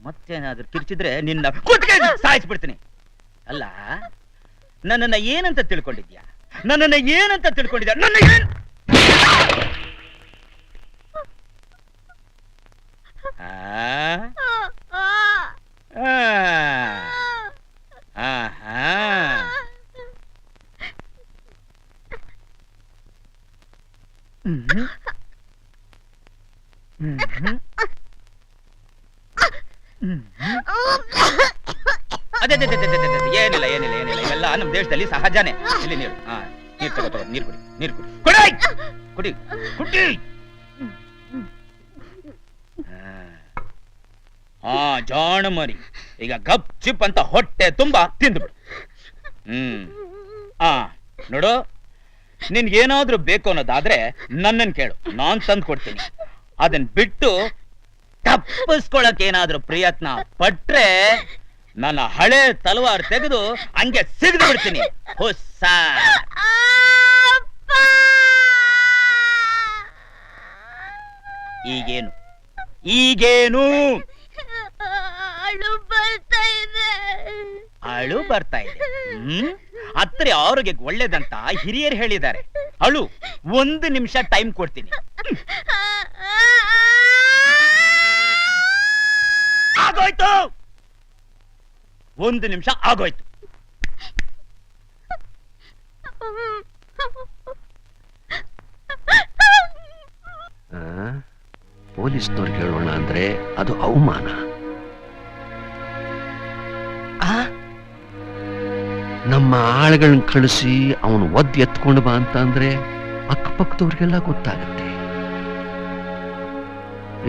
ಮತ್ತೇನಾದ್ರೂ ಕಿರ್ಚಿದ್ರೆ ನಿನ್ನ ಕುತ್ತಿಗೆ ಸಾಯಿಸ್ಬಿಡ್ತೀನಿ. ಅಲ್ಲ, ನನ್ನನ್ನ ಏನಂತ ತಿಳ್ಕೊಂಡಿದ್ಯಾ? ನನ್ನನ್ನ ಏನಂತ ತಿಳ್ಕೊಂಡಿದ್ಯಾ? ನನ್ನ ಏನ್ ಅದೇ ಏನಿಲ್ಲ ಏನಿಲ್ಲ ಏನಿಲ್ಲ, ಇವೆಲ್ಲ ನಮ್ಮ ದೇಶದಲ್ಲಿ ಸಹಜನೇ. ಇಲ್ಲಿ ನೀರು, ನೀರು ತಗೋ, ನೀರು ಕುಡಿ, ನೀರು ಕುಡಿ, ಕುಡಿ ಕುಡಿ ಕುಡಿ. ಜಾಣ ಮರಿ, ಈಗ ಗಪ್ ಚಿಪ್ ಅಂತ ಹೊಟ್ಟೆ ತುಂಬಾ ತಿಂದ್ಬಿಡು. ನೋಡು, ನಿನ್ಗೇನಾದ್ರೂ ಬೇಕು ಅನ್ನೋದಾದ್ರೆ ನನ್ನನ್ ಕೇಳು, ನಾನ್ ತಂದು ಕೊಡ್ತೀನಿ. ಅದನ್ ಬಿಟ್ಟು ತಪ್ಪಿಸ್ಕೊಳಕ್ ಏನಾದ್ರೂ ಪ್ರಯತ್ನ ಪಟ್ರೆ ನನ್ನ ಹಳೆ ತಲವಾರ್ ತೆಗೆದು ಹಂಗೆ ಸಿಗದು ಬಿಡ್ತೀನಿ. ಹೊಸ ಈಗೇನು ಈಗೇನು ಅಳು ಬರ್ತಾ ಇದೆ. ಅತ್ರೆ ಆರೋಗ್ಯಕ್ಕೆ ಒಳ್ಳೇದಂತ ಹಿರಿಯರು ಹೇಳಿದ್ದಾರೆ. ಅಳು, 1 ನಿಮಿಷ ಟೈಮ್ ಕೊಡ್ತೀನಿ. ಆಗೋಯ್ತು, 1 ನಿಮಿಷ ಆಗೋಯ್ತು. ಪೊಲೀಸ್ನವ್ರಿಗೆ ಹೇಳೋಣ ಅಂದ್ರೆ ಅದು ಅವಮಾನ. ನಮ್ಮ ಆಳುಗಳನ್ನ ಕಳಿಸಿ ಅವನು ಒದ್ದು ಎತ್ಕೊಂಡು ಬಾ ಅಂತ ಅಂದ್ರೆ ಅಕ್ಕಪಕ್ಕದವ್ರಿಗೆಲ್ಲ ಗೊತ್ತಾಗತ್ತೆ.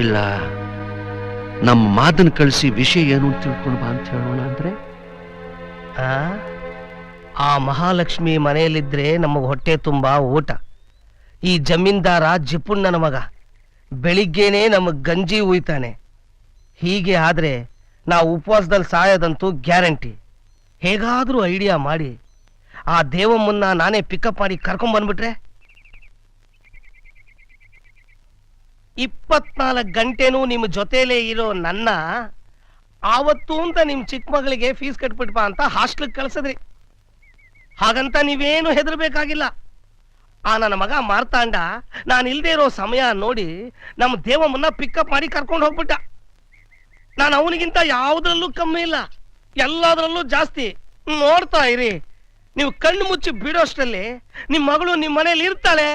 ಇಲ್ಲ, ನಮ್ಮ ಮಾದನ್ ಕಳಿಸಿ ವಿಷಯ ಏನು ಅಂತ ತಿಳ್ಕೊಂಡು ಬಾ ಅಂತ ಹೇಳೋಣ ಅಂದ್ರೆ ಆ ಮಹಾಲಕ್ಷ್ಮಿ ಮನೆಯಲ್ಲಿದ್ರೆ ನಮಗ್ ಹೊಟ್ಟೆ ತುಂಬಾ ಊಟ. ಈ ಜಮೀನ್ದಾರ ಜಿಪುಣ್ಣನ ಮಗ ಬೆಳಿಗ್ಗೆನೆ ನಮಗ್ ಗಂಜಿ ಉಯ್ತಾನೆ. ಹೀಗೆ ಆದ್ರೆ ನಾವು ಉಪವಾಸದಲ್ಲಿ ಸಾಯೋದಂತೂ ಗ್ಯಾರಂಟಿ. ಹೇಗಾದ್ರೂ ಐಡಿಯಾ ಮಾಡಿ ಆ ದೇವಮ್ಮನ್ನ ನಾನೇ ಪಿಕಪ್ ಮಾಡಿ ಕರ್ಕೊಂಡ್ ಬಂದ್ಬಿಟ್ರೆ 24 ಗಂಟೆನೂ ನಿಮ್ಮ ಜೊತೆಲೇ ಇರೋ ನನ್ನ ಆವತ್ತು ಅಂತ ನಿಮ್ ಚಿಕ್ಕ ಮಗಳಿಗೆ ಫೀಸ್ ಕಟ್ಬಿಟ್ಪಾ ಅಂತ ಹಾಸ್ಟೆಲ್ಗೆ ಕಳ್ಸದ್ರಿ. ಹಾಗಂತ ನೀವೇನು ಹೆದರ್ಬೇಕಾಗಿಲ್ಲ. ಆ ನನ್ನ ಮಗ ಮಾರ್ತಾಂಡ ನಾನು ಇಲ್ದೇ ಇರೋ ಸಮಯ ನೋಡಿ ನಮ್ಮ ದೇವಮ್ಮನ್ನ ಪಿಕಪ್ ಮಾಡಿ ಕರ್ಕೊಂಡು ಹೋಗ್ಬಿಟ್ಟ. ನಾನು ಅವನಿಗಿಂತ ಯಾವುದ್ರಲ್ಲೂ ಕಮ್ಮಿ ಇಲ್ಲ, ಎಲ್ಲದರಲ್ಲೂ ಜಾಸ್ತಿ. ನೋಡ್ತಾ ಇರಿ, ನೀವು ಕಣ್ಣು ಮುಚ್ಚಿ ಬಿಡೋಷ್ಟರಲ್ಲಿ ನಿಮ್ ಮಗಳು ನಿಮ್ ಮನೇಲಿ ಇರ್ತಾಳೆ.